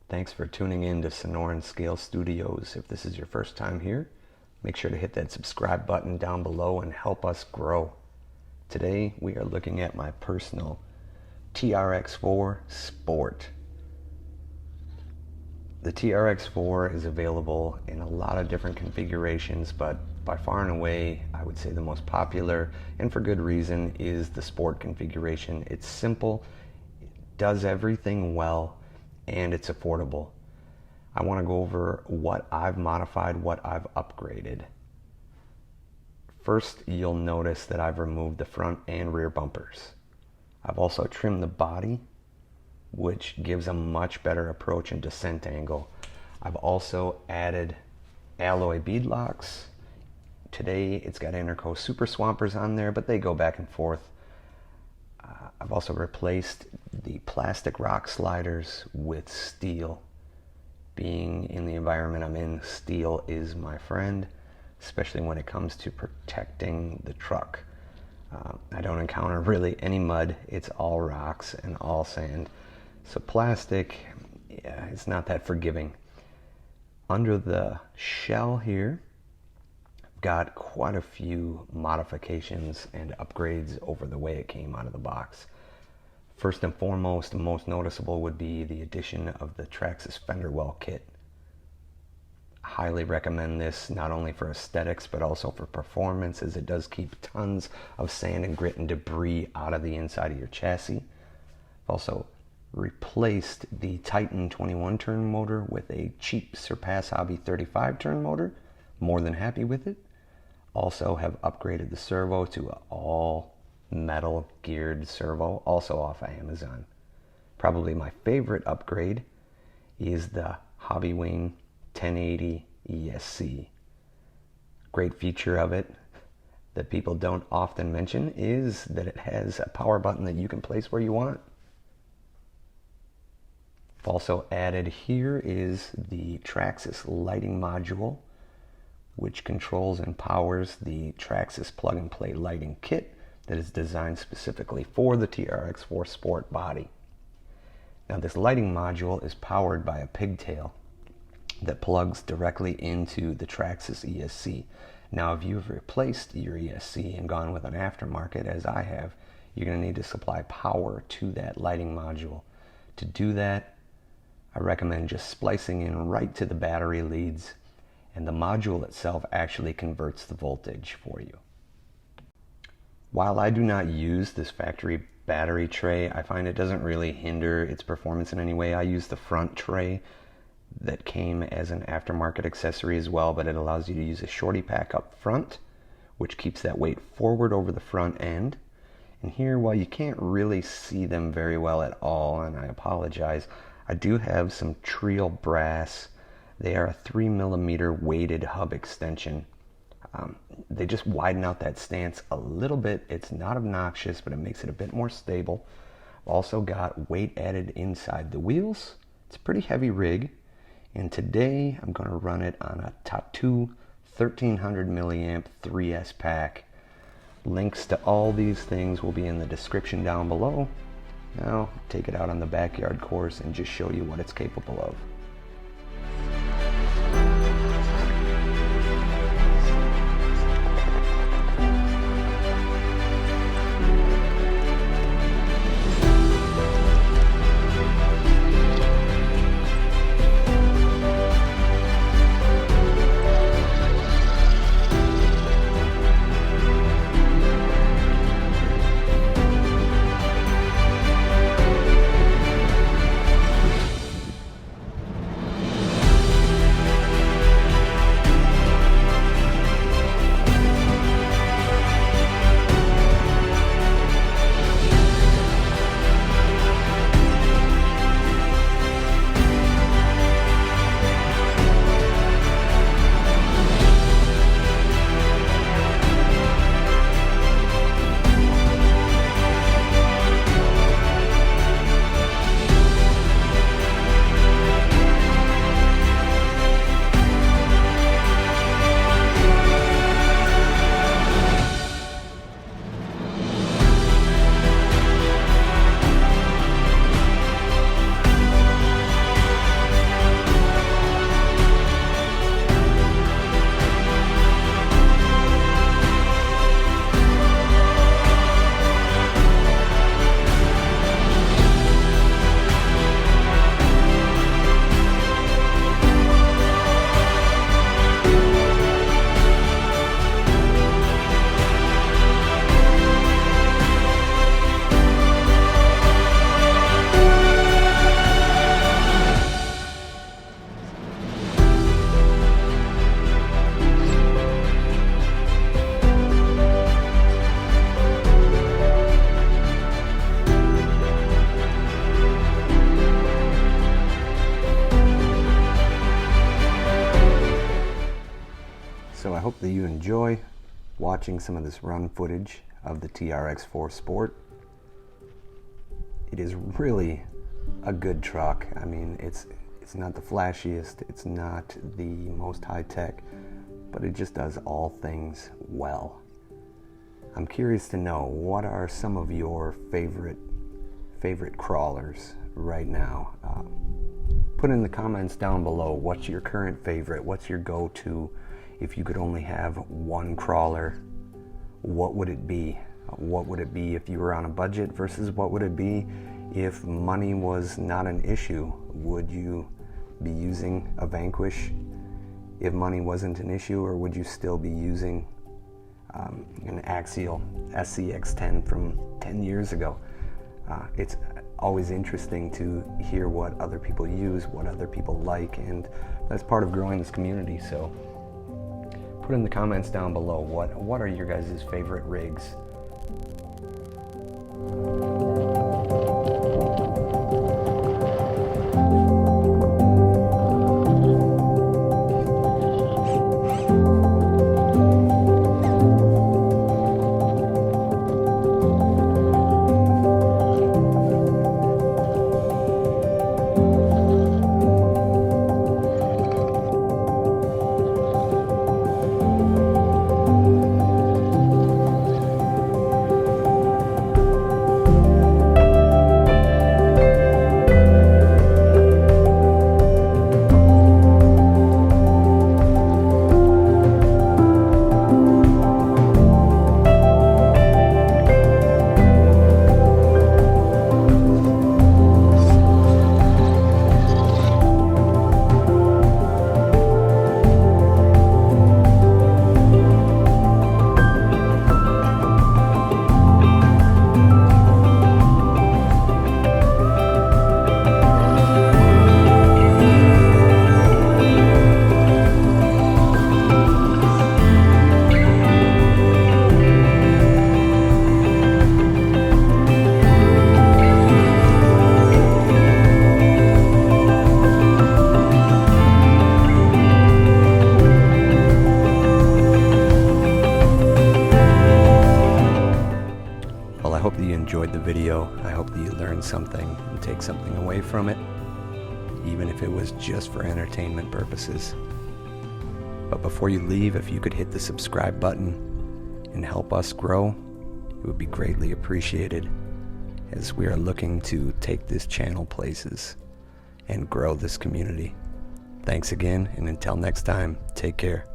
Thanks for tuning in to Sonora Scale Studios. If this is your first time here, make sure to hit that subscribe button down below and help us grow. Today we are looking at my personal TRX4 Sport. The TRX4 is available in a lot of different configurations, but by far and away, I would say the most popular, and for good reason, is the Sport configuration. It's simple, it does everything well, and it's affordable. I want to go over what I've modified, what I've upgraded. First, you'll notice that I've removed the front and rear bumpers. I've also trimmed the body, which gives a much better approach and descent angle. I've also added alloy bead locks. Today it's got Interco Super Swampers on there, but they go back and forth. I've also replaced the plastic rock sliders with steel. Being in the environment I'm in, steel is my friend, especially when it comes to protecting the truck. I don't encounter really any mud. It's all rocks and all sand. So plastic, yeah, it's not that forgiving. Under the shell here, I've got quite a few modifications and upgrades over the way it came out of the box. First and foremost, the most noticeable would be the addition of the Traxxas fender well kit. I highly recommend this, not only for aesthetics, but also for performance, as it does keep tons of sand and grit and debris out of the inside of your chassis. I've also replaced the Titan 21 turn motor with a cheap Surpass Hobby 35 turn motor. More than happy with it. Also have upgraded the servo to an all metal geared servo, also off of Amazon. Probably my favorite upgrade is the Hobbywing 1080 ESC. Great feature of it that people don't often mention is that it has a power button that you can place where you want. Also added here is the Traxxas lighting module, which controls and powers the Traxxas plug-and-play lighting kit that is designed specifically for the TRX4 Sport body. Now this lighting module is powered by a pigtail that plugs directly into the Traxxas ESC. Now if you've replaced your ESC and gone with an aftermarket, as I have, you're going to need to supply power to that lighting module. To do that, I recommend just splicing in right to the battery leads, and the module itself actually converts the voltage for you. While I do not use this factory battery tray, I find it doesn't really hinder its performance in any way. I use the front tray that came as an aftermarket accessory as well, but it allows you to use a shorty pack up front, which keeps that weight forward over the front end. And here, while you can't really see them very well at all, and I apologize, I do have some Trio brass. They are a 3mm weighted hub extension. They just widen out that stance a little bit. It's not obnoxious, but it makes it a bit more stable. I've also got weight added inside the wheels. It's a pretty heavy rig, and today I'm going to run it on a Tattoo 1300 milliamp 3S pack. Links to all these things will be in the description down below. Now take it out on the backyard course and just show you what it's capable of. that you enjoy watching some of this run footage of the TRX4 Sport. It is really a good truck. I mean, it's not the flashiest, it's not the most high-tech, but it just does all things well. I'm curious to know, what are some of your favorite crawlers right now? Put in the comments down below, what's your current favorite? What's your go-to? If you could only have one crawler, what would it be? What would it be if you were on a budget versus what would it be if money was not an issue? Would you be using a Vanquish if money wasn't an issue, or would you still be using an Axial SCX10 from 10 years ago? It's always interesting to hear what other people use, what other people like, and that's part of growing this community. So put in the comments down below, what are your guys' favorite rigs? I hope that you enjoyed the video. I hope that you learned something and take something away from it, even if it was just for entertainment purposes. But before you leave, if you could hit the subscribe button and help us grow, it would be greatly appreciated, as we are looking to take this channel places and grow this community. Thanks again, and until next time, take care.